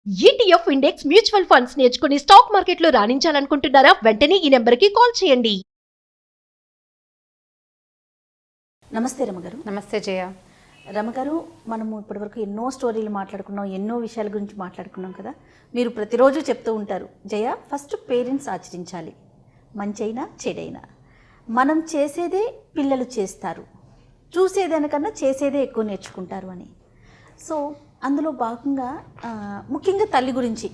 ETF index mutual funds నేర్చుకుని stock మార్కెట్లో రాణించాలనుకుంటున్నారా? వెంటనే ఈ నెంబర్కి కాల్ చేయండి. నమస్తే రమగారు. నమస్తే జయ. రమగారు, మనము ఇప్పటివరకు ఎన్నో స్టోరీలు మాట్లాడుకున్నాం, ఎన్నో విషయాల గురించి మాట్లాడుకున్నాం కదా. మీరు ప్రతిరోజు చెప్తూ ఉంటారు, జయ ఫస్ట్ పేరెంట్స్ ఆచరించాలి, మంచైనా చెడైనా. మనం చేసేదే పిల్లలు చేస్తారు, చూసేదానికన్నా చేసేదే ఎక్కువ నేర్చుకుంటారు అని. సో అందులో భాగంగా ముఖ్యంగా తల్లి గురించి,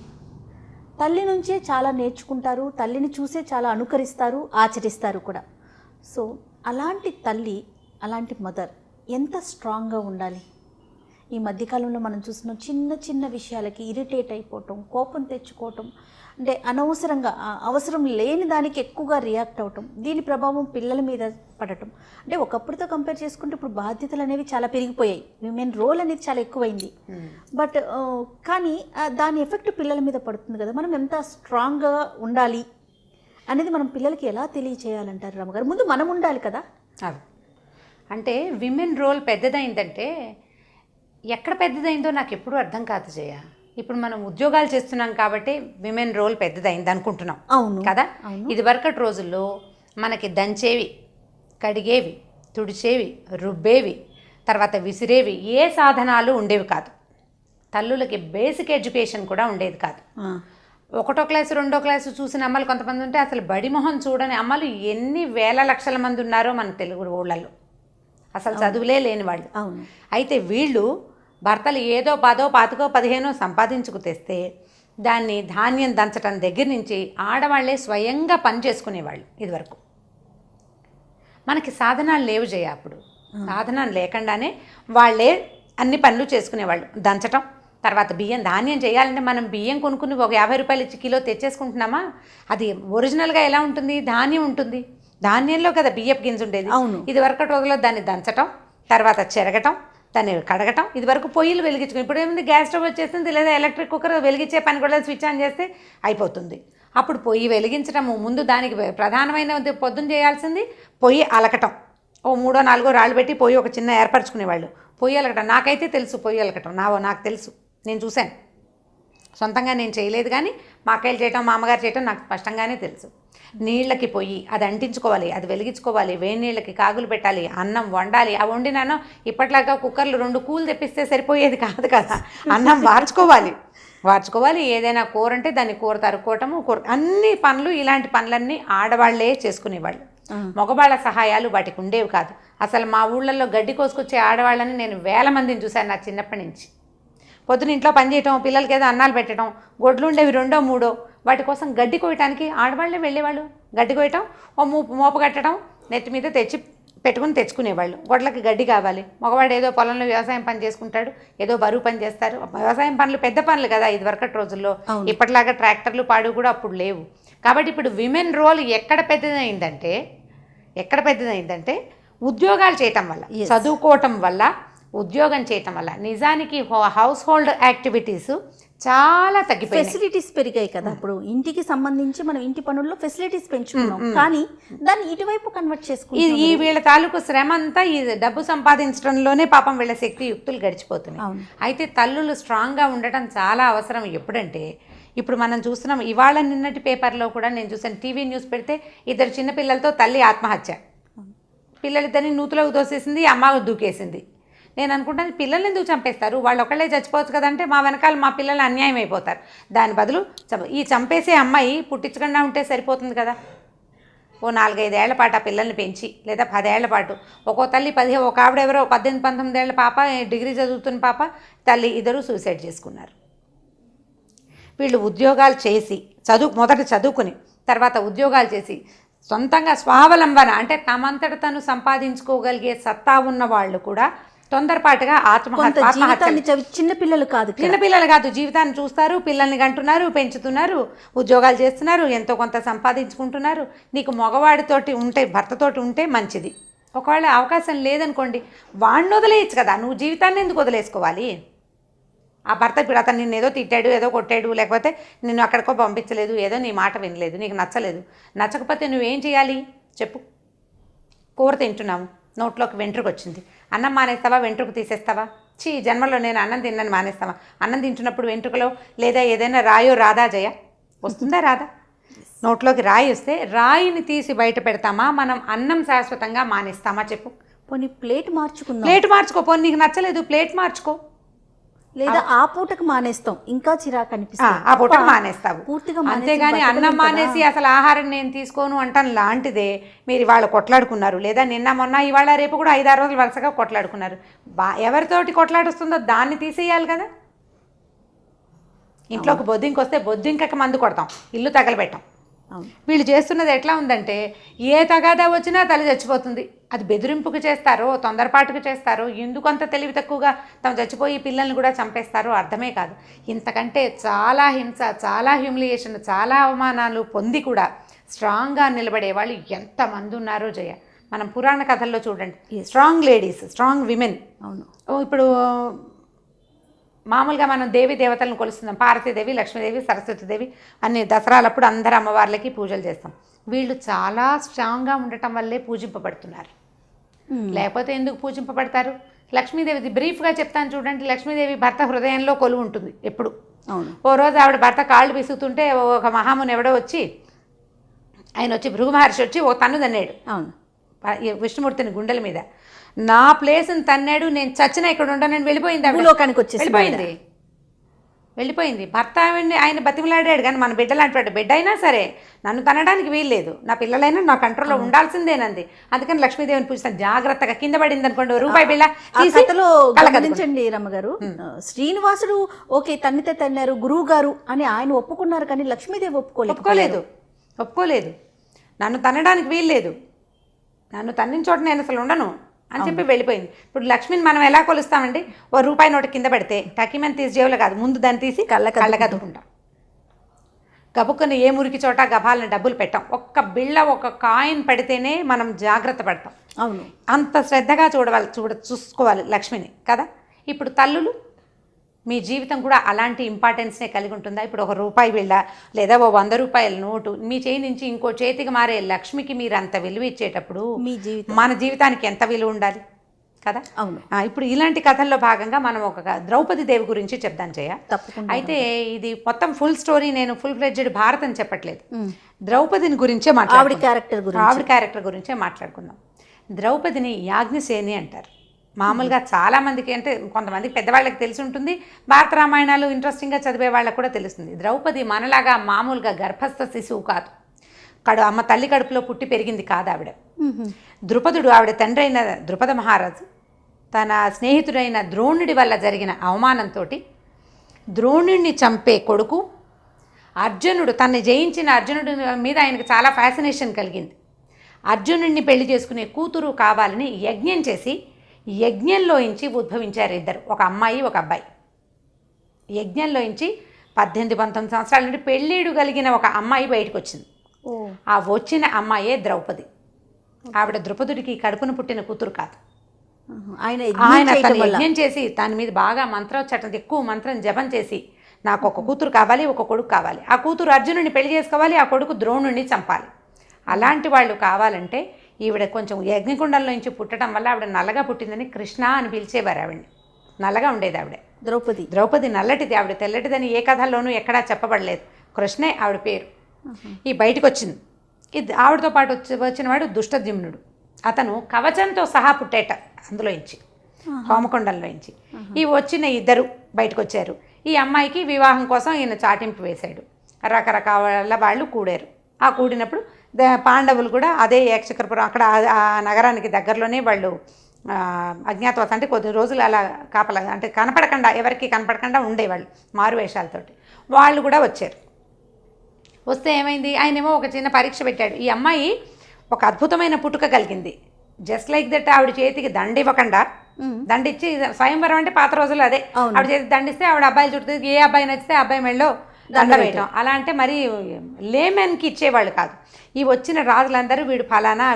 తల్లి నుంచే చాలా నేర్చుకుంటారు, తల్లిని చూసే చాలా అనుకరిస్తారు, ఆచరిస్తారు కూడా. సో అలాంటి తల్లి, అలాంటి మదర్ ఎంత స్ట్రాంగ్గా ఉండాలి? ఈ మధ్యకాలంలో మనం చూసిన చిన్న చిన్న విషయాలకి ఇరిటేట్ అయిపోవటం, కోపం తెచ్చుకోవటం, అంటే అనవసరంగా అవసరం లేని దానికి ఎక్కువగా రియాక్ట్ అవటం, దీని ప్రభావం పిల్లల మీద పడటం. అంటే ఒకప్పటితో కంపేర్ చేసుకుంటే ఇప్పుడు బాధ్యతలు అనేవి చాలా పెరిగిపోయాయి, విమెన్ రోల్ అనేది చాలా ఎక్కువైంది. బట్ కానీ దాని ఎఫెక్ట్ పిల్లల మీద పడుతుంది కదా. మనం ఎంత స్ట్రాంగ్గా ఉండాలి అనేది మనం పిల్లలకి ఎలా తెలియచేయాలంటారు రమగారు? ముందు మనం ఉండాలి కదా. అంటే విమెన్ రోల్ పెద్దదైందంటే ఎక్కడ పెద్దదైందో నాకు ఎప్పుడూ అర్థం కాదు జయ. ఇప్పుడు మనం ఉద్యోగాలు చేస్తున్నాం కాబట్టి విమెన్ రోల్ పెద్దదైంది అనుకుంటున్నాం. అవును కదా. ఇది వరకటి రోజుల్లో మనకి దంచేవి, కడిగేవి, తుడిచేవి, రుబ్బేవి, తర్వాత విసిరేవి ఏ సాధనాలు ఉండేవి కాదు. తల్లులకి బేసిక్ ఎడ్యుకేషన్ కూడా ఉండేది కాదు. 1వ క్లాసు 2వ క్లాసు చూసిన అమ్మలు కొంతమంది ఉంటే అసలు బడిమొహం చూడని అమ్మలు ఎన్ని వేల లక్షల మంది ఉన్నారో మన తెలుగు ఊళ్ళల్లో, అసలు చదువులే లేని వాళ్ళు. అయితే వీళ్ళు భర్తలు ఏదో 10, 15, 15 సంపాదించుకు తెస్తే దాన్ని ధాన్యం దంచటం దగ్గర నుంచి ఆడవాళ్లే స్వయంగా పని చేసుకునేవాళ్ళు. ఇదివరకు మనకి సాధనాలు లేవు జయ. అప్పుడు సాధనాలు లేకుండానే వాళ్ళే అన్ని పనులు చేసుకునేవాళ్ళు. దంచటం, తర్వాత బియ్యం, ధాన్యం చేయాలంటే మనం బియ్యం కొనుక్కుని ఒక 50 రూపాయలు ఇచ్చి కిలో తెచ్చేసుకుంటున్నామా? అది ఒరిజినల్గా ఎలా ఉంటుంది? ధాన్యం ఉంటుంది, ధాన్యంలో కదా బియ్యపు గింజ ఉండేది. ఇది వరకటి రోజుల్లో దాన్ని దంచటం, తర్వాత చెరగటం, దాన్ని కడగటం. ఇది వరకు పొయ్యిలు వెలిగించుకుని, ఇప్పుడు ఏముంది గ్యాస్ స్టవ్ వచ్చేస్తుంది, లేదా ఎలక్ట్రిక్ కుక్కర్ వెలిగించే పని కూడా స్విచ్ ఆన్ చేస్తే అయిపోతుంది. అప్పుడు పొయ్యి వెలిగించటము, ముందు దానికి ప్రధానమైన పొద్దున చేయాల్సింది పొయ్యి అలకటం. 3, 4 రాళ్ళు పెట్టి పొయ్యి ఒక చిన్న ఏర్పరచుకునేవాళ్ళు. పొయ్యి అలకటం నాకైతే తెలుసు, పొయ్యి అలకటం నాకు తెలుసు, నేను చూశాను. సొంతంగా నేను చేయలేదు కానీ మా అక్కలు చేయటం, మా అమ్మగారు చేయటం నాకు స్పష్టంగానే తెలుసు. నీళ్ళకి పొయ్యి అది అంటించుకోవాలి, అది వెలిగించుకోవాలి, వేడి నీళ్ళకి కాగులు పెట్టాలి, అన్నం వండాలి. ఆ వండినానో ఇప్పట్లాగా కుక్కర్లు 2 కూలు తెప్పిస్తే సరిపోయేది కాదు కదా. అన్నం వార్చుకోవాలి, ఏదైనా కూర అంటే దాన్ని కూర తరుక్కోవటము, అన్ని పనులు, ఇలాంటి పనులన్నీ ఆడవాళ్లే చేసుకునేవాళ్ళు. మగవాళ్ళ సహాయాలు వాటికి ఉండేవి కాదు. అసలు మా ఊళ్ళల్లో గడ్డి కోసుకొచ్చే ఆడవాళ్ళని నేను వేల మందిని చూశాను నా చిన్నప్పటి నుంచి. పొద్దున ఇంట్లో పని చేయటం, పిల్లలకి ఏదో అన్నాలు పెట్టడం, గొడ్లు ఉండేవి 2, 3, వాటి కోసం గడ్డి కోయటానికి ఆడవాళ్ళే వెళ్ళేవాళ్ళు. గడ్డి కోయటం, మోపు కట్టడం, నెత్తి మీద తెచ్చుకునేవాళ్ళు. గొడ్లకి గడ్డి కావాలి. మగవాడు ఏదో పొలంలో వ్యవసాయం పని చేసుకుంటాడు, ఏదో బరువు పని చేస్తారు. వ్యవసాయం పనులు పెద్ద పనులు కదా ఇది వరకటి రోజుల్లో. ఇప్పటిలాగా ట్రాక్టర్లు పాడు కూడా అప్పుడు లేవు. కాబట్టి ఇప్పుడు విమెన్ రోల్ ఎక్కడ పెద్దదైందంటే ఉద్యోగాలు చేయటం వల్ల, చదువుకోవటం వల్ల, ఉద్యోగం చేయటం వల్ల. నిజానికి హౌస్ హోల్డ్ యాక్టివిటీస్ చాలా తగ్గిపోయాయి. ఫెసిలిటీస్ పెరిగాయి కదా. ఇప్పుడు ఇంటికి సంబంధించి మనం ఇంటి పనుల్లో ఫెసిలిటీస్ పెంచుకున్నాం, కానీ దాన్ని ఇటువైపు కన్వర్ట్ చేసుకుంటాం. ఈ వీళ్ళ తాలూకు శ్రమ అంతా ఈ డబ్బు సంపాదించడంలోనే పాపం వీళ్ళ శక్తి యుక్తులు గడిచిపోతున్నాయి. అయితే తల్లులు స్ట్రాంగ్గా ఉండటం చాలా అవసరం. ఎప్పుడంటే ఇప్పుడు మనం చూస్తున్నాం, ఇవాళ నిన్నటి పేపర్లో కూడా నేను చూసాను, టీవీ న్యూస్ పెడితే 2 చిన్నపిల్లలతో తల్లి ఆత్మహత్య. పిల్లలిద్దరిని నూతులోకి దోసేసింది, అమ్మ దూకేసింది. నేను అనుకుంటాను, పిల్లల్ని ఎందుకు చంపేస్తారు? వాళ్ళు ఒకళ్ళే చచ్చిపోవచ్చు కదంటే మా వెనకాల మా పిల్లలు అన్యాయం అయిపోతారు. దాని బదులు ఈ చంపేసే అమ్మాయి పుట్టించకుండా ఉంటే సరిపోతుంది కదా. 4-5 ఏళ్ల పాటు ఆ పిల్లల్ని పెంచి, లేదా 10 ఏళ్ల పాటు, ఒక్కో తల్లి ఒక ఆవిడెవరో 18-19 ఏళ్ల పాప, డిగ్రీ చదువుతున్న పాప, తల్లి ఇద్దరు సూసైడ్ చేసుకున్నారు. వీళ్ళు ఉద్యోగాలు చేసి మొదట చదువుకుని తర్వాత ఉద్యోగాలు చేసి సొంతంగా స్వావలంబన, అంటే తమంతట తను సంపాదించుకోగలిగే సత్తా ఉన్న వాళ్ళు కూడా తొందరపాటుగా చిన్నపిల్లలు కాదు జీవితాన్ని చూస్తారు, పిల్లల్ని కంటున్నారు, పెంచుతున్నారు, ఉద్యోగాలు చేస్తున్నారు, ఎంతో కొంత సంపాదించుకుంటున్నారు. నీకు మగవాడితోటి ఉంటే, భర్తతోటి ఉంటే మంచిది. ఒకవేళ అవకాశం లేదనుకోండి, వాడిని వదిలేయచ్చు కదా, నువ్వు జీవితాన్ని ఎందుకు వదిలేసుకోవాలి? ఆ భర్త ఇప్పుడు అతను నిన్ను ఏదో తిట్టాడు, ఏదో కొట్టాడు, లేకపోతే నిన్ను అక్కడికో పంపించలేదు, ఏదో నీ మాట వినలేదు, నీకు నచ్చకపోతే నువ్వేం చేయాలి చెప్పు? కూర తింటున్నావు, నోట్లోకి వెంట్రుకు వచ్చింది, అన్నం మానేస్తావా, వెంట్రుకు తీసేస్తావా? జన్మలో నేను అన్నం తిన్నాను మానేస్తామా? అన్నం తింటున్నప్పుడు వెంట్రుకలో లేదా ఏదైనా రాయో రాదా జయ? వస్తుందా రాదా? నోట్లోకి రాయి వస్తే రాయిని తీసి బయట పెడతామా? మనం అన్నం శాశ్వతంగా మానేస్తామా చెప్పు? పోనీ ప్లేట్ మార్చుకుందాం. ప్లేట్ మార్చుకో, పోనీ నీకు నచ్చలేదు ప్లేట్ మార్చుకో, లేదా ఆ పూటకు మానేస్తాం, ఇంకా చిరాకు అనిపిస్తుంది, ఆ పూటకు మానేస్తావు పూర్తిగా అంతేగాని అన్నం మానేసి అసలు ఆహారం నేను తీసుకోను అంటాను లాంటిదే. మీరు ఇవాళ కొట్లాడుకున్నారు, లేదా నిన్న మొన్న ఇవాళ రేపు కూడా 5-6 రోజులు వరుసగా కొట్లాడుకున్నారు. ఎవరితోటి కొట్లాడుస్తుందో దాన్ని తీసేయాలి కదా. ఇంట్లోకి బొద్దింక వస్తే బొద్దింకకి మందు కొడతాం, ఇల్లు తగలబెట్టాం. వీళ్ళు చేస్తున్నది ఎట్లా ఉందంటే ఏ తగాదా వచ్చినా తల్లి చచ్చిపోతుంది. అది బెదిరింపుకు చేస్తారో తొందరపాటుకు చేస్తారో, ఎందుకంత తెలివి తక్కువగా తమ చచ్చిపోయి పిల్లల్ని కూడా చంపేస్తారో అర్థమే కాదు. ఇంతకంటే చాలా హింస, చాలా హ్యూమిలియేషన్, చాలా అవమానాలు పొంది కూడా స్ట్రాంగ్గా నిలబడే వాళ్ళు ఎంతమంది ఉన్నారో జయ. మనం పురాణ కథల్లో చూడండి, స్ట్రాంగ్ లేడీస్, స్ట్రాంగ్ విమెన్. అవును. ఇప్పుడు మామూలుగా మనం దేవి దేవతలను కొలుస్తున్నాం, పార్వతీదేవి, లక్ష్మీదేవి, సరస్వతీదేవి అన్ని దసరాలప్పుడు అందరు అమ్మవార్లకి పూజలు చేస్తాం. వీళ్ళు చాలా స్ట్రాంగ్గా ఉండటం వల్లే పూజింపబడుతున్నారు. లేకపోతే ఎందుకు పూజింపబడతారు? లక్ష్మీదేవిది బ్రీఫ్గా చెప్తాను చూడండి. లక్ష్మీదేవి భర్త హృదయంలో కొలువు ఉంటుంది ఎప్పుడు. ఓ రోజు ఆవిడ భర్త కాళ్ళు విసుగుతుంటే ఒక మహాముని ఎవడో వచ్చి, ఆయన వచ్చి భృగు మహర్షి వచ్చి ఓ తన్ను తన్నాడు విష్ణుమూర్తిని గుండెల మీద. నా ప్లేస్ని తన్నాడు, నేను చచ్చిన ఇక్కడ ఉండనని వెళ్ళిపోయింది. వెళ్ళిపోయింది భర్త. ఆయన బతిమలాడాడు, కానీ మన బిడ్డ లాంటి వాడు. బిడ్డ అయినా సరే నన్ను తనడానికి వీల్లేదు, నా పిల్లలైనా నా కంట్రోల్లో ఉండాల్సిందేనంది. అందుకని లక్ష్మీదేవిని పూజిస్తాను. జాగ్రత్తగా కింద పడింది అనుకోండి రూపాయి బిళ్ళ గమనించండి రమ్మగారు. శ్రీనివాసుడు ఓకే తన్నితే తన్నారు, గురువు గారు అని ఆయన ఒప్పుకున్నారు, కానీ లక్ష్మీదేవి ఒప్పుకోలేదు. నన్ను తనడానికి వీల్లేదు, నన్ను తన్నిన చోట నేను అసలు ఉండను అని చెప్పి వెళ్ళిపోయింది. ఇప్పుడు లక్ష్మిని మనం ఎలా కొలుస్తామండి? ఓ రూపాయి నోటు కింద పడితే టకిమని తీసి జేబులో కాదు, ముందు దాన్ని తీసి కళ్ళకద్దుకుంటాం. గబుక్కుని ఏ మురికి చోట గభాలను డబ్బులు పెట్టాం. ఒక్క బిళ్ళ ఒక కాయిన్ పడితేనే మనం జాగ్రత్త పడతాం. అవును, అంత శ్రద్ధగా చూసుకోవాలి లక్ష్మిని కదా. ఇప్పుడు తల్లులు, మీ జీవితం కూడా అలాంటి ఇంపార్టెన్స్నే కలిగి ఉంటుందా? ఇప్పుడు ఒక రూపాయి బిళ్ళ లేదా ఓ 100 రూపాయల నోటు మీ చేయి నుంచి ఇంకో చేతికి మారే లక్ష్మికి మీరు అంత విలువ ఇచ్చేటప్పుడు మన జీవితానికి ఎంత విలువ ఉండాలి కదా. అవును. ఇప్పుడు ఇలాంటి కథల్లో భాగంగా మనం ఒక ద్రౌపది దేవి గురించి చెప్తాను చేయ. అయితే ఇది మొత్తం ఫుల్ స్టోరీ, నేను ఫుల్ ఫ్లెడ్జెడ్ భారత్ అని చెప్పట్లేదు, ద్రౌపదిని గురించే ఆవిడ క్యారెక్టర్ గురించే మాట్లాడుకుందాం. ద్రౌపదిని యాజ్ఞసేని అంటారు. మామూలుగా చాలామందికి, అంటే కొంతమందికి పెద్దవాళ్ళకి తెలిసి ఉంటుంది, భారత రామాయణాలు ఇంట్రెస్టింగ్గా చదివే వాళ్ళకు కూడా తెలుస్తుంది. ద్రౌపది మనలాగా మామూలుగా గర్భస్థ శిశువు కాదు, అమ్మ తల్లి కడుపులో పుట్టి పెరిగింది కాదు ఆవిడ. ద్రుపదుడు, ఆవిడ తండ్రి అయిన ద్రుపద మహారాజు తన స్నేహితుడైన ద్రోణుడి వల్ల జరిగిన అవమానంతో ద్రోణుడిని చంపే కొడుకు అర్జునుడు, తనని జయించిన అర్జునుడి మీద ఆయనకు చాలా ఫ్యాసినేషన్ కలిగింది. అర్జునుడిని పెళ్లి చేసుకునే కూతురు కావాలని యజ్ఞం చేసి యజ్ఞంలోంచి ఉద్భవించారు ఇద్దరు, ఒక అమ్మాయి ఒక అబ్బాయి. యజ్ఞంలోంచి 18-19 సంవత్సరాల నుండి పెళ్ళిడు కలిగిన ఒక అమ్మాయి బయటకు వచ్చింది. ఆ వచ్చిన అమ్మాయే ద్రౌపది. ఆవిడ ద్రుపదుడికి కడుపును పుట్టిన కూతురు కాదు. ఆయన యజ్ఞం చేసి దాని మీద బాగా మంత్రోచ్చటం, ఎక్కువ మంత్రం జపం చేసి, నాకు ఒక కూతురు కావాలి, ఒక కొడుకు కావాలి, ఆ కూతురు అర్జునుడిని పెళ్లి చేసుకోవాలి, ఆ కొడుకు ద్రోణుడిని చంపాలి. అలాంటి వాళ్ళు కావాలంటే ఈవిడ కొంచెం యజ్ఞకుండంలో నుంచి పుట్టడం వల్ల ఆవిడ నల్లగా పుట్టిందని కృష్ణ అని పిలిచేవారు. ఆవిడని నల్లగా ఉండేది ఆవిడ. ద్రౌపది నల్లటిది, ఆవిడ తెల్లటిదని ఏ కథల్లోనూ ఎక్కడా చెప్పబడలేదు. కృష్ణే ఆవిడ పేరు. ఈ బయటకు వచ్చింది. ఇది ఆవిడతో పాటు వచ్చినవాడు దుష్టద్యుమ్నుడు. అతను కవచంతో సహా పుట్టేట అందులోంచి, హోమకొండంలోంచి. ఈ వచ్చిన ఇద్దరు బయటకు వచ్చారు. ఈ అమ్మాయికి వివాహం కోసం ఈయన చాటింపు వేశాడు. రకరకాల వాళ్ళు కూడారు. ఆ కూడినప్పుడు పాండవులు కూడా అదే యక్షకరపురం, అక్కడ ఆ నగరానికి దగ్గరలోనే వాళ్ళు అజ్ఞాతవాసం, అంటే కొద్ది రోజులు అలా కాపలా, అంటే కనపడకుండా, ఎవరికి కనపడకుండా ఉండేవాళ్ళు మారువేషాలతోటి. వాళ్ళు కూడా వచ్చారు. వస్తే ఏమైంది, ఆయనేమో ఒక చిన్న పరీక్ష పెట్టాడు. ఈ అమ్మాయి ఒక అద్భుతమైన పుట్టుక కలిగింది. జస్ట్ లైక్ దట్ ఆవిడ చేతికి దండ ఇవ్వకుండా, దండిచ్చి, స్వయంవరం అంటే పాత రోజులు అదే, ఆవిడ చేతికి దండిస్తే ఆవిడ అబ్బాయిలు చుట్టూ, ఏ అబ్బాయి నచ్చితే అబ్బాయి మెళ్ళో దండ వేయటం. అలా అంటే మరి లేమెన్కి ఇచ్చేవాళ్ళు కాదు. ఈ వచ్చిన రాజులందరూ వీడు ఫలానా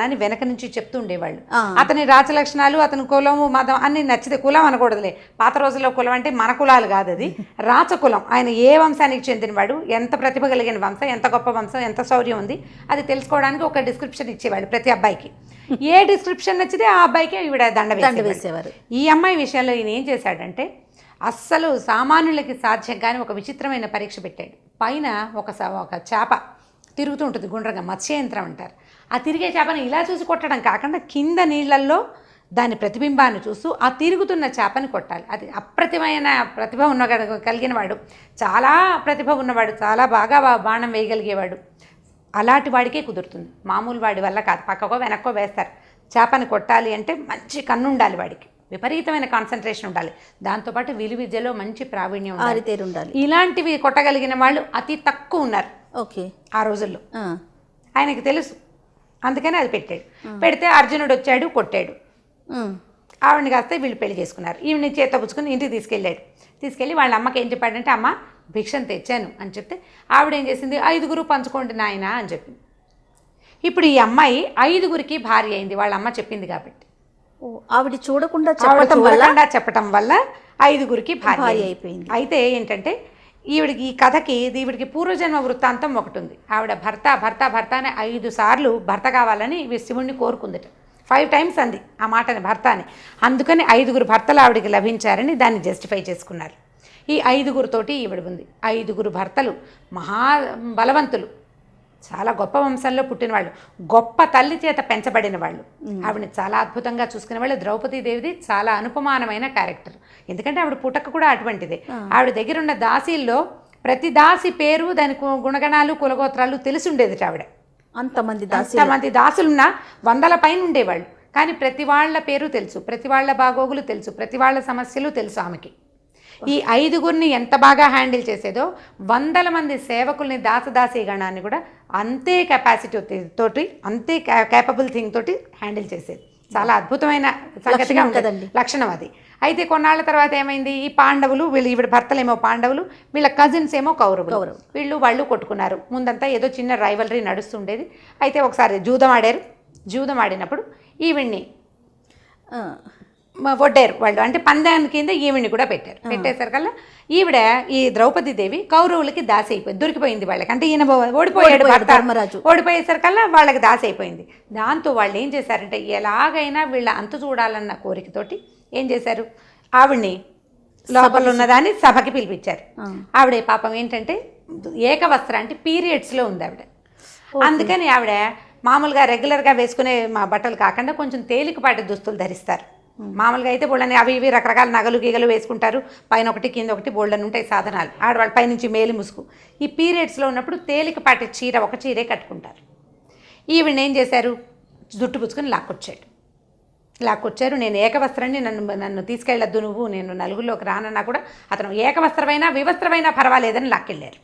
అని వెనక నుంచి చెప్తూ ఉండేవాళ్ళు. అతని రాజలక్షణాలు, అతని కులము, మతం అన్ని నచ్చితే, కులం అనకూడదులే, పాత రోజుల్లో కులం అంటే మన కులాలు కాదు, అది రాచకులం. ఆయన ఏ వంశానికి చెందినవాడు, ఎంత ప్రతిభ కలిగిన వంశం, ఎంత గొప్ప వంశం, ఎంత శౌర్యం ఉంది, అది తెలుసుకోవడానికి ఒక డిస్క్రిప్షన్ ఇచ్చేవాళ్ళు ప్రతి అబ్బాయికి. ఏ డిస్క్రిప్షన్ నచ్చితే ఆ అబ్బాయికి ఈవిడ దండ వేసేవారు. ఈ అమ్మాయి విషయంలో ఈయన ఏం చేశాడంటే అస్సలు సామాన్యులకి సాధ్యం కాని ఒక విచిత్రమైన పరీక్ష పెట్టాడు. పైన ఒక చేప తిరుగుతూ ఉంటుంది గుండ్రంగా, మత్స్యయంత్రం అంటారు. ఆ తిరిగే చేపని ఇలా చూసి కొట్టడం కాకుండా కింద నీళ్ళల్లో దాని ప్రతిబింబాన్ని చూస్తూ ఆ తిరుగుతున్న చేపని కొట్టాలి. అది అప్రతిమైన ప్రతిభ కలిగిన వాడు, చాలా ప్రతిభ ఉన్నవాడు, చాలా బాగా బాణం వేయగలిగేవాడు, అలాంటి వాడికే కుదురుతుంది. మామూలు వాడి వల్ల కాదు. పక్కకో వెనక్కో వేస్తారు. చేపని కొట్టాలి అంటే మంచి కన్ను ఉండాలి, వాడికి విపరీతమైన కాన్సన్ట్రేషన్ ఉండాలి, దాంతోపాటు విలువిద్యలో మంచి ప్రావీణ్యం ఉండాలి. ఇలాంటివి కొట్టగలిగిన వాళ్ళు అతి తక్కువ ఉన్నారు ఓకే ఆ రోజుల్లో. ఆయనకి తెలుసు, అందుకని అది పెట్టాడు. పెడితే అర్జునుడు వచ్చాడు, కొట్టాడు. ఆవిడని కాస్తే వీళ్ళు పెళ్లి చేసుకున్నారు. ఈవిని చేత పుచ్చుకుని ఇంటికి తీసుకెళ్ళి వాళ్ళ అమ్మకి ఏం చెప్పాడంటే, అమ్మ భిక్షను తెచ్చాను అని చెప్తే ఆవిడ ఏం చేసింది, 5 పంచుకోండి నాయన అని చెప్పింది. ఇప్పుడు ఈ అమ్మాయి 5 భార్య అయింది, వాళ్ళ అమ్మ చెప్పింది కాబట్టి. ఆవిడ చూడకుండా చెప్పటం వల్ల 5 భార్య అయిపోయింది. అయితే ఏంటంటే ఈవిడికి ఈ కథకి పూర్వజన్మ వృత్తాంతం ఒకటి ఉంది. ఆవిడ భర్త అని 5 సార్లు భర్త కావాలని శివుణ్ణి కోరుకుందట. 5 times అంది ఆ మాటని, భర్త అని. అందుకని 5 భర్తలు ఆవిడికి లభించారని దాన్ని జస్టిఫై చేసుకున్నారు. ఈ 5 తోటి ఈవిడ ఉంది. 5 భర్తలు మహా బలవంతులు, చాలా గొప్ప వంశంలో పుట్టిన వాళ్ళు, గొప్ప తల్లి చేత పెంచబడిన వాళ్ళు. ఆవిడని చాలా అద్భుతంగా చూసుకునే వాళ్ళు. ద్రౌపదీదేవిది చాలా అనుపమానమైన క్యారెక్టర్, ఎందుకంటే ఆవిడ పుటక కూడా అటువంటిదే. ఆవిడ దగ్గర ఉన్న దాసీల్లో ప్రతి దాసి పేరు, దాని గుణగణాలు, కులగోత్రాలు తెలిసి ఉండేది ఆవిడ. అంతమంది దాసులున్న 100 పైన ఉండేవాళ్ళు, కానీ ప్రతి వాళ్ళ పేరు తెలుసు, ప్రతి వాళ్ళ బాగోగులు తెలుసు, ప్రతి వాళ్ళ సమస్యలు తెలుసు ఆమెకి. ఈ 5 ఎంత బాగా హ్యాండిల్ చేసేదో 100 మంది సేవకుల్ని, దాసదాసీ గణాన్ని కూడా అంతే కెపాసిటీ తోటి, అంతే కేపబుల్ థింగ్ తోటి హ్యాండిల్ చేసేది. చాలా అద్భుతమైన సంగతిగా ఉంటుందండి, లక్షణం అది. అయితే కొన్నాళ్ళ తర్వాత ఏమైంది, ఈ పాండవులు, ఈవిడ భర్తలేమో పాండవులు, వీళ్ళ కజిన్స్ ఏమో కౌరవులు. వాళ్ళు కొట్టుకున్నారు. ముందంతా ఏదో చిన్న రైవలరీ నడుస్తుండేది. అయితే ఒకసారి జూదం ఆడినప్పుడు ఈవిడ్ని వడ్డారు వాళ్ళు, అంటే పందాని కింద ఈవిడ్ని కూడా పెట్టేసరికల్లా ఈవిడ, ఈ ద్రౌపదీదేవి కౌరవులకి దాసి అయిపోయింది, దొరికిపోయింది వాళ్ళకి. అంటే ఈయన ఓడిపోయాడు, ధర్మరాజు ఓడిపోయేసరికల్లా వాళ్ళకి దాసి అయిపోయింది. దాంతో వాళ్ళు ఏం చేశారంటే, ఎలాగైనా వీళ్ళ అంతు చూడాలన్న కోరికతోటి ఏం చేశారు, ఆవిడ్ని లోపల ఉన్నదాన్ని సభకి పిలిపించారు. ఆవిడ పాపం ఏంటంటే ఏకవస్త్ర, అంటే పీరియడ్స్లో ఉంది ఆవిడ. అందుకని ఆవిడ మామూలుగా రెగ్యులర్గా వేసుకునే బట్టలు కాకుండా కొంచెం తేలికపాటి దుస్తులు ధరిస్తారు. మామూలుగా అయితే బోళ్ళని అవి ఇవి రకరకాల నగలు గీగలు వేసుకుంటారు, పైన ఒకటి కింద ఒకటి బోళ్ళని ఉంటాయి సాధనాలు. ఆడవాళ్ళ పైనుంచి మేలి ముసుగు. ఈ పీరియడ్స్లో ఉన్నప్పుడు తేలికపాటి చీర, ఒక చీరే కట్టుకుంటారు. ఈవిడ ఏం చేశారు, జుట్టు పుచ్చుకొని లాక్కొచ్చారు. నేను ఏకవస్త్రాన్ని, నన్ను తీసుకెళ్ళొద్దు నువ్వు, నేను నలుగురిలోకి రానన్నా కూడా అతను ఏకవస్త్రమైనా వివస్త్రమైనా పర్వాలేదని లాక్కెళ్ళారు.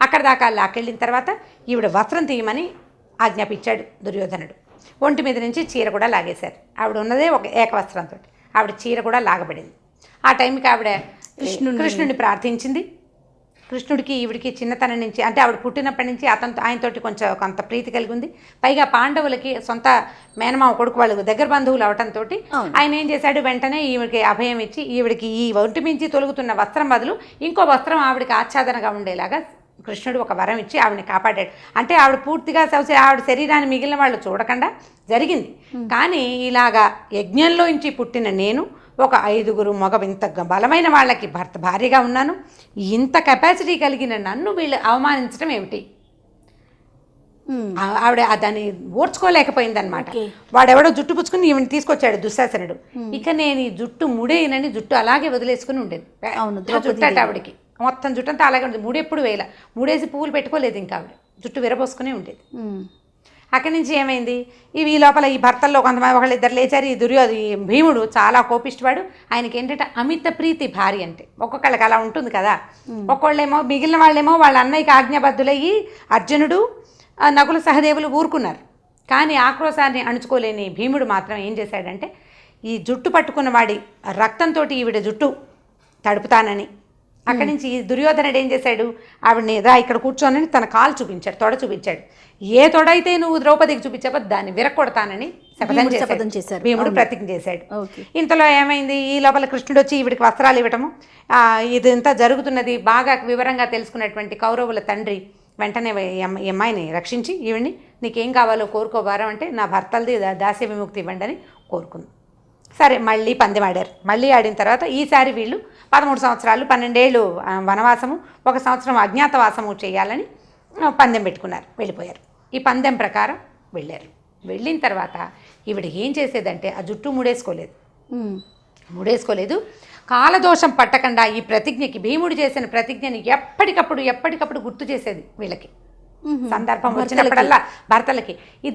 అక్కడ దాకా లాక్కెళ్ళిన తర్వాత ఈవిడ వస్త్రం తీయమని ఆజ్ఞాపించాడు దుర్యోధనుడు. ఒంటి మీద నుంచి చీర కూడా లాగేశారు. ఆవిడ ఉన్నదే ఒక ఏకవస్త్రంతో, ఆవిడ చీర కూడా లాగబడింది. ఆ టైంకి ఆవిడ కృష్ణుడిని ప్రార్థించింది. కృష్ణుడికి ఈవిడికి చిన్నతనం నుంచి, అంటే ఆవిడ పుట్టినప్పటి నుంచి ఆయనతోటి కొంత ప్రీతి కలిగి ఉంది. పైగా పాండవులకి సొంత మేనమామ కొడుకు, వాళ్ళు దగ్గర బంధువులు అవటంతో ఆయన ఏం చేశాడు, వెంటనే ఈవిడికి అభయం ఇచ్చి, ఈవిడికి ఈ ఒంటి మించి తొలుగుతున్న వస్త్రం బదులు ఇంకో వస్త్రం ఆవిడికి ఆచ్ఛాదనగా ఉండేలాగా కృష్ణుడు ఒక వరం ఇచ్చి ఆవిడని కాపాడాడు. అంటే ఆవిడ పూర్తిగా ఆవిడ శరీరాన్ని మిగిలిన వాళ్ళు చూడకుండా జరిగింది. కానీ ఇలాగా యజ్ఞంలో నుంచి పుట్టిన నేను ఒక 5 ఇంత బలమైన వాళ్ళకి భార్యగా ఉన్నాను, ఇంత కెపాసిటీ కలిగిన నన్ను వీళ్ళు అవమానించడం ఏమిటి? ఆవిడ దాన్ని ఓర్చుకోలేకపోయిందనమాట. వాడెవడో జుట్టు పుచ్చుకుని ఈవిని తీసుకొచ్చాడు దుశ్శాసనుడు. ఇక నేను ఈ జుట్టు ముడేయనని జుట్టు అలాగే వదిలేసుకుని ఉండేది. జుట్టట ఆవిడకి మొత్తం జుట్టంతా అలాగే ఉండేది. ముడెప్పుడు వేల ముడేసి పువ్వులు పెట్టుకోలేదు, ఇంకా ఆవిడ జుట్టు విరబోసుకునే ఉండేది. అక్కడి నుంచి ఏమైంది, ఈ లోపల ఈ భర్తల్లో కొంతమంది ఒకళ్ళిద్దరు లేచారు. ఈ భీముడు చాలా కోపిష్టవాడు. ఆయనకి ఏంటంటే అమిత ప్రీతి భార్య అంటే. ఒక్కొక్కళ్ళకి అలా ఉంటుంది కదా. ఒక్కొళ్ళేమో, మిగిలిన వాళ్ళేమో వాళ్ళ అన్నయ్యకి ఆజ్ఞాబద్ధులయ్యి అర్జునుడు, నకుల సహదేవులు ఊరుకున్నారు. కానీ ఆక్రోశాన్ని అణుచుకోలేని భీముడు మాత్రం ఏం చేశాడంటే, ఈ జుట్టు పట్టుకున్న వాడి రక్తంతో ఈవిడ జుట్టు తడుపుతానని అక్కడి నుంచి దుర్యోధనుడు ఏం చేశాడు, ఆవిడని రా ఇక్కడ కూర్చోనని తన కాలు చూపించాడు, తొడ చూపించాడు. ఏ తొడైతే నువ్వు ద్రౌపదికి చూపించావో దాన్ని విరక్కొడతానని శపథం చేశాడు. భీముడు ప్రతిజ్ఞ చేశాడు. ఇంతలో ఏమైంది, ఈ లోపల కృష్ణుడు వచ్చి ఈవిడికి వస్త్రాలు ఇవ్వటము, ఇదంతా జరుగుతున్నది బాగా వివరంగా తెలుసుకున్నటువంటి కౌరవుల తండ్రి వెంటనే ఈ అమ్మాయిని రక్షించి ఈవిడిని నీకేం కావాలో కోరుకోబారం అంటే నా భర్తలది దాస్య విముక్తి ఇవ్వండి అని కోరుకుంది. సరే మళ్ళీ పందెం ఆడారు. మళ్ళీ ఆడిన తర్వాత ఈసారి వీళ్ళు 13 సంవత్సరాలు 12 ఏళ్ళు వనవాసము 1 సంవత్సరం అజ్ఞాతవాసము చేయాలని పందెం పెట్టుకున్నారు. వెళ్ళిపోయారు. ఈ పందెం ప్రకారం వెళ్ళారు. వెళ్ళిన తర్వాత ఈవిడ ఏం చేసేదంటే ఆ జుట్టు ముడేసుకోలేదు. కాలదోషం పట్టకుండా ఈ ప్రతిజ్ఞకి, భీముడు చేసిన ప్రతిజ్ఞని ఎప్పటికప్పుడు గుర్తు చేసేది వీళ్ళకి. సందర్భం వచ్చినప్పుడల్లా భర్తలకి. ఈ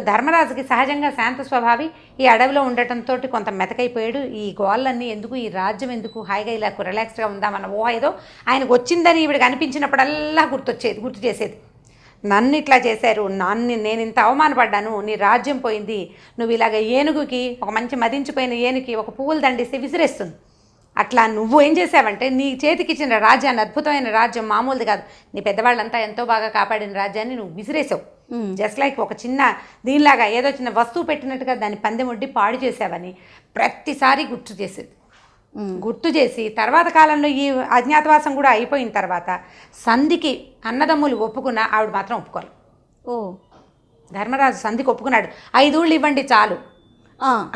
ధర్మరాజుకి సహజంగా శాంత స్వభావి, ఈ అడవిలో ఉండటంతో కొంత మెతకైపోయాడు. ఈ గోళ్ళన్నీ ఎందుకు, ఈ రాజ్యం ఎందుకు, హాయిగా ఇలా రిలాక్స్డ్గా ఉందామన్న ఊహ ఏదో ఆయనకు వచ్చిందని ఈవిడికి అనిపించినప్పుడల్లా గుర్తు చేసేది. నన్ను ఇట్లా చేశారు, నేను ఇంత అవమానపడ్డాను, నీ రాజ్యం పోయింది, నువ్వు ఇలాగ ఏనుగుకి, ఒక మంచి మదించిపోయిన ఏనుగుకి ఒక పువ్వులు దండిస్తే విసిరేస్తుంది, అట్లా నువ్వు ఏం చేసావంటే నీ చేతికి ఇచ్చిన రాజ్యాన్ని, అద్భుతమైన రాజ్యం, మామూలుది కాదు, నీ పెద్దవాళ్ళంతా ఎంతో బాగా కాపాడిన రాజ్యాన్ని నువ్వు విసిరేసావు. జస్ట్ లైక్ ఒక చిన్న దీనిలాగా ఏదో చిన్న వస్తువు పెట్టినట్టుగా దాన్ని పందెం ఒడ్డి పాడు చేసావని ప్రతిసారి గుర్తు చేసి తర్వాత కాలంలో ఈ అజ్ఞాతవాసం కూడా అయిపోయిన తర్వాత సంధికి అన్నదమ్ములు ఒప్పుకున్న ఆవిడ మాత్రం ఒప్పుకోవాలి. ధర్మరాజు సంధికి ఒప్పుకున్నాడు. 5 ఊళ్ళు ఇవ్వండి చాలు,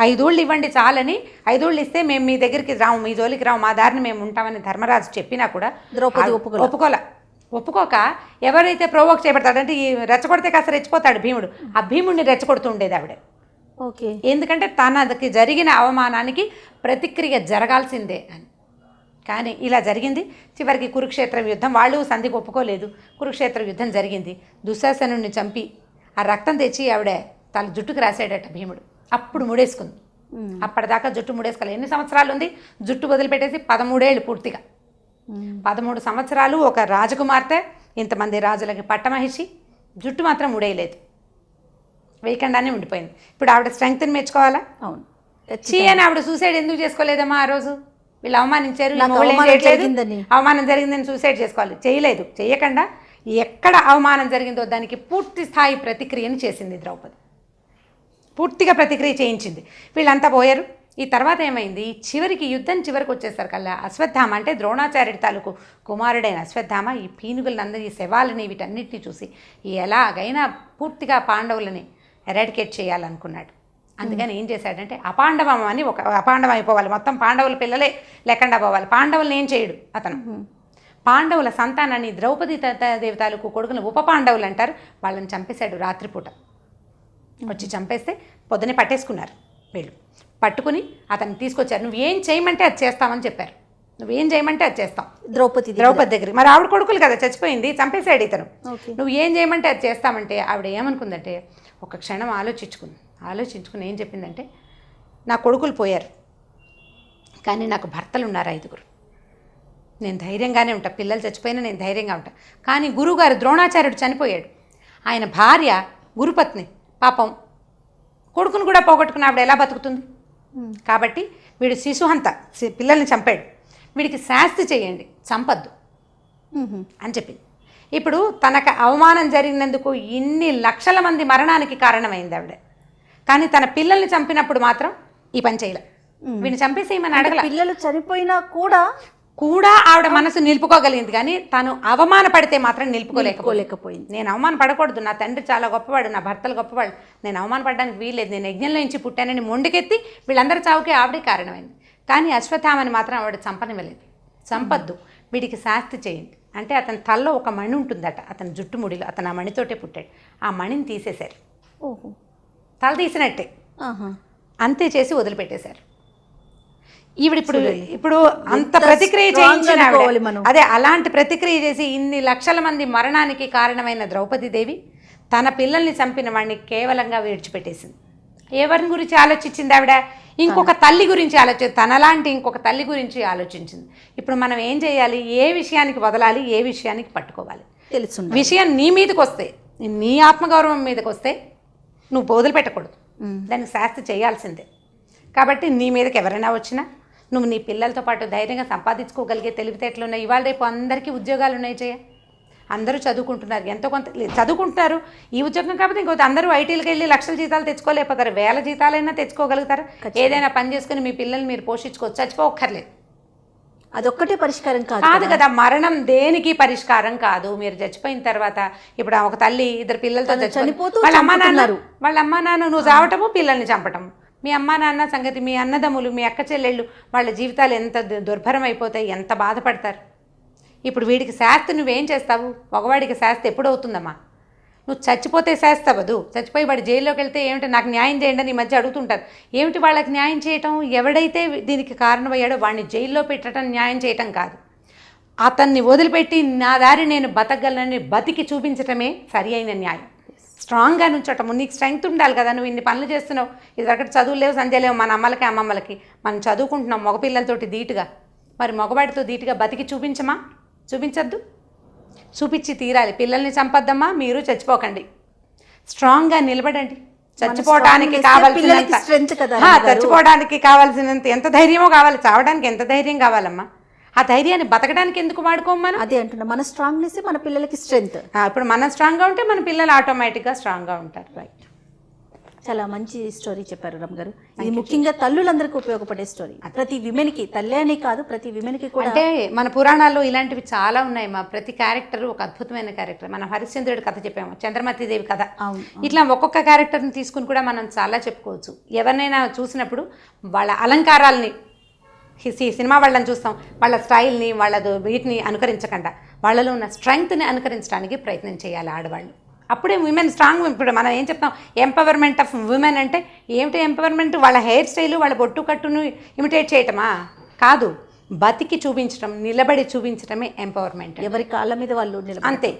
5 ఊళ్ళు ఇవ్వండి చాలని, 5 ఊళ్ళు ఇస్తే మేము మీ దగ్గరికి రాము, మీ జోలికి రాము, మా దారిని మేము ఉంటామని ధర్మరాజు చెప్పినా కూడా ద్రౌపది ఒప్పుకోక ఎవరైతే ప్రోవోక్ చేయబడతాడంటే ఈ రెచ్చగొడితే కాస్త రెచ్చిపోతాడు భీముడు, ఆ భీముడిని రెచ్చగొడుతూ ఉండేది ఆవిడ. ఎందుకంటే తనకి జరిగిన అవమానానికి ప్రతిక్రియ జరగాల్సిందే అని. కానీ ఇలా జరిగింది. చివరికి కురుక్షేత్ర యుద్ధం, వాళ్ళు సంధికి ఒప్పుకోలేదు. కురుక్షేత్ర యుద్ధం జరిగింది. దుశ్శాసనుడిని చంపి ఆ రక్తం తెచ్చి ఆవిడ తన జుట్టుకు రాసాడట భీముడు. అప్పుడు ముడేసుకుంది. అప్పటిదాకా జుట్టు ముడేసుకోలేదు. ఎన్ని సంవత్సరాలు ఉంది జుట్టు వదిలిపెట్టేసి? 13 ఏళ్ళు పూర్తిగా. 13 సంవత్సరాలు ఒక రాజకుమార్తె, ఇంతమంది రాజులకి పట్టమహిషి, జుట్టు మాత్రం ముడేయలేదు, వేయకుండానే ఉండిపోయింది. ఇప్పుడు ఆవిడ స్ట్రెంగ్త్ని మెచ్చుకోవాలా? అవును. అని ఆవిడ సూసైడ్ ఎందుకు చేసుకోలేదమ్మా? ఆ రోజు వీళ్ళు అవమానించారు, అవమానం జరిగిందని సూసైడ్ చేసుకోవాలి, చేయలేదు. చేయకుండా ఎక్కడ అవమానం జరిగిందో దానికి పూర్తి స్థాయి ప్రతిక్రియని చేసింది ద్రౌపది. పూర్తిగా ప్రతిక్రియ చేయించింది. వీళ్ళంతా పోయారు. ఈ తర్వాత ఏమైంది, యుద్ధం చివరికి వచ్చేసరికల్లా అశ్వత్థామ అంటే ద్రోణాచార్యుడి తాలూకు కుమారుడైన అశ్వత్థామ ఈ పీనుగులందరి, ఈ శవాలని, వీటన్నిటిని చూసి ఎలాగైనా పూర్తిగా పాండవులని ఎరాడికేట్ చేయాలనుకున్నాడు. అందుకని ఏం చేశాడంటే అపాండవం అని అపాండవం అయిపోవాలి, మొత్తం పాండవుల పిల్లలే లేకుండా పోవాలి. పాండవులను ఏం చేయడు అతను. పాండవుల సంతానాన్ని, ద్రౌపది దేవతాలకు కొడుకుని ఉప పాండవులు అంటారు, వాళ్ళని చంపేశాడు రాత్రిపూట. వచ్చి చంపేస్తే పొద్దునే పట్టేసుకున్నారు వీళ్ళు. పట్టుకుని అతన్ని తీసుకొచ్చారు. నువ్వేం చేయమంటే అది చేస్తామని చెప్పారు. నువ్వేం చేయమంటే అది చేస్తాం. ద్రౌపది దగ్గర మరి ఆవిడ కొడుకులు కదా చచ్చిపోయింది, చంపేశాడు ఇతను. నువ్వు ఏం చేయమంటే అది చేస్తామంటే ఆవిడ ఏమనుకుందంటే ఒక క్షణం ఆలోచించుకుని ఏం చెప్పిందంటే, నా కొడుకులు పోయారు కానీ నాకు భర్తలు ఉన్నారు 5. నేను ధైర్యంగానే ఉంటా, పిల్లలు చచ్చిపోయినా నేను ధైర్యంగా ఉంటా. కానీ గురువుగారు ద్రోణాచార్యుడు చనిపోయాడు, ఆయన భార్య గురుపత్ని పాపం కొడుకును కూడా పోగొట్టుకుని ఆవిడ ఎలా బతుకుతుంది? కాబట్టి వీడు శిశుహంత, పిల్లల్ని చంపాడు, వీడికి శాస్తి చేయండి, చంపద్దు అని చెప్పింది. ఇప్పుడు తనకు అవమానం జరిగినందుకు ఇన్ని లక్షల మంది మరణానికి కారణమైంది ఆవిడ. కానీ తన పిల్లల్ని చంపినప్పుడు మాత్రం ఈ పని చేయలే. వీడిని చంపేసేయమని అడగల. పిల్లలు చనిపోయినా కూడా ఆవిడ మనసు నిలుపుకోగలిగింది, కానీ తను అవమానపడితే మాత్రం నిలుపుకోలేకపోయింది. నేను అవమానపడకూడదు, నా తండ్రి చాలా గొప్పవాడు, నా భర్తలు గొప్పవాడు, నేను అవమానపడడానికి వీల్లేదు, నేను యజ్ఞంలో నుంచి పుట్టానని మొండికెత్తి వీళ్ళందరూ చావుకి ఆవిడే కారణమైంది. కానీ అశ్వత్థామని మాత్రం ఆవిడ చంపనివ్వలేదు. చంపద్దు, వీడికి శాస్తి చేయండి అంటే అతని తలలో ఒక మణి ఉంటుందట, అతని జుట్టుముడిలో, అతను ఆ మణితోటే పుట్టాడు. ఆ మణిని తీసేశారు, తల తీసినట్టే అంతే చేసి వదిలిపెట్టేశారు. ఇప్పుడు అంత ప్రతిక్రియ చేయించిన అదే అలాంటి ప్రతిక్రియ చేసి ఇన్ని లక్షల మంది మరణానికి కారణమైన ద్రౌపదీదేవి తన పిల్లల్ని చంపిన వాడిని కేవలంగా విడిచిపెట్టేసింది. ఎవరిని గురించి ఆలోచించింది ఆవిడ? ఇంకొక తల్లి గురించి తనలాంటి ఇంకొక తల్లి గురించి ఆలోచించింది. ఇప్పుడు మనం ఏం చేయాలి? ఏ విషయానికి వదలాలి, ఏ విషయానికి పట్టుకోవాలి తెలుసు. విషయం నీ మీదకి వస్తే, నీ ఆత్మగౌరవం మీదకి వస్తే నువ్వు వదిలిపెట్టకూడదు, దానికి శాస్తి చేయాల్సిందే. కాబట్టి నీ మీదకి ఎవరైనా వచ్చినా నువ్వు నీ పిల్లలతో పాటు ధైర్యంగా సంపాదించుకోగలిగే తెలివితేటలు ఉన్నాయి. ఇవాళ రేపు అందరికీ ఉద్యోగాలు ఉన్నాయి జయ, అందరూ చదువుకుంటున్నారు, ఎంతో కొంత చదువుకుంటున్నారు. ఈ ఉద్యోగం కాకపోతే ఇంకొక అందరూ ఐటీలకు వెళ్ళి లక్షల జీతాలు తెచ్చుకోలేకపోతారు, వేల జీతాలైనా తెచ్చుకోగలుగుతారు. ఏదైనా పని చేసుకుని మీ పిల్లల్ని మీరు పోషించుకోవచ్చు, చచ్చిపోక్కర్లేదు. అదొక్కటే పరిష్కారం కాదు కదా, మరణం దేనికి పరిష్కారం కాదు. మీరు చచ్చిపోయిన తర్వాత ఇప్పుడు ఒక తల్లి ఇద్దరు పిల్లలతో చనిపోతూ వాళ్ళ అమ్మా నాన్న నువ్వు చావటము, పిల్లల్ని చంపటము. మీ అమ్మా నాన్న సంగతి, మీ అన్నదమ్ములు, మీ అక్క చెల్లెళ్ళు, వాళ్ళ జీవితాలు ఎంత దుర్భరం అయిపోతాయి, ఎంత బాధపడతారు. ఇప్పుడు వీడికి శాస్తి నువ్వేం చేస్తావు? మగవాడికి శాస్తి ఎప్పుడవుతుందమ్మా? నువ్వు చచ్చిపోతే శాస్తవదు. చచ్చిపోయి వాడు జైల్లోకి వెళ్తే ఏమిటి నాకు న్యాయం చేయండి అని ఈ మధ్య అడుగుతుంటారు. ఏమిటి వాళ్ళకి న్యాయం చేయటం? ఎవడైతే దీనికి కారణమయ్యాడో వాడిని జైల్లో పెట్టడం న్యాయం చేయటం కాదు. అతన్ని వదిలిపెట్టి నా దారి నేను బతకగలనని బతికి చూపించటమే సరి అయిన న్యాయం. స్ట్రాంగ్గా నుంచటము. నీకు స్ట్రెంగ్త్ ఉండాలి కదా, నువ్వు ఇన్ని పనులు చేస్తున్నావు, ఇదివరకటి చదువు లేవు, సంధ్య లేవు, మన అమ్మలకి అమ్మమ్మలకి. మనం చదువుకుంటున్నాం మగపిల్లలతోటి ధీటుగా, మరి మగవాడితో ధీటుగా బతికి చూపించమా? చూపించద్దు, చూపించి తీరాలి. పిల్లల్ని చంపద్దమ్మా, మీరు చచ్చిపోకండి, స్ట్రాంగ్గా నిలబడండి. చచ్చిపోవడానికి కావాల్సినంత చచ్చిపోవడానికి కావాల్సినంత ఎంత ధైర్యమో కావాలి, చావడానికి ఎంత ధైర్యం కావాలమ్మా? ఆ ధైర్యాన్ని బతకడానికి ఎందుకు వాడుకోమని అదే అంటున్నా. మన స్ట్రాంగ్నెస్ మన పిల్లలకి స్ట్రెంగ్త్. ఇప్పుడు మనం స్ట్రాంగ్గా ఉంటే మన పిల్లలు ఆటోమేటిక్గా స్ట్రాంగ్గా ఉంటారు. రైట్, చాలా మంచి స్టోరీ చెప్పారు రమ్మ గారు. ఇది ముఖ్యంగా తల్లులందరికీ ఉపయోగపడే స్టోరీ. ప్రతి విమెన్కి, తల్లి అనే కాదు, ప్రతి విమెన్కి కూడా. అంటే మన పురాణాల్లో ఇలాంటివి చాలా ఉన్నాయి. మా ప్రతి క్యారెక్టర్ ఒక అద్భుతమైన క్యారెక్టర్. మనం హరిశ్చంద్రుడి కథ చెప్పాము, చంద్రమతిదేవి కథ, ఇట్లా ఒక్కొక్క క్యారెక్టర్ని తీసుకుని కూడా మనం చాలా చెప్పుకోవచ్చు. ఎవరినైనా చూసినప్పుడు వాళ్ళ అలంకారాలని, సినిమా వాళ్ళని చూస్తాం, వాళ్ళ స్టైల్ని, వాళ్ళ వీటిని అనుకరించకుండా వాళ్ళలో ఉన్న స్ట్రెంగ్త్ని అనుకరించడానికి ప్రయత్నం చేయాలి ఆడవాళ్ళు. అప్పుడే విమెన్ స్ట్రాంగ్. ఇప్పుడు మనం ఏం చెప్తాం, ఎంపవర్మెంట్ ఆఫ్ విమెన్ అంటే ఏమిటి? ఎంపవర్మెంట్ వాళ్ళ హెయిర్ స్టైలు, వాళ్ళ బొట్టు కట్టును ఇమిటేట్ చేయటమా? కాదు, బతికి చూపించడం, నిలబడి చూపించడమే ఎంపవర్మెంట్. ఎవరి కాళ్ళ మీద వాళ్ళు అంతే.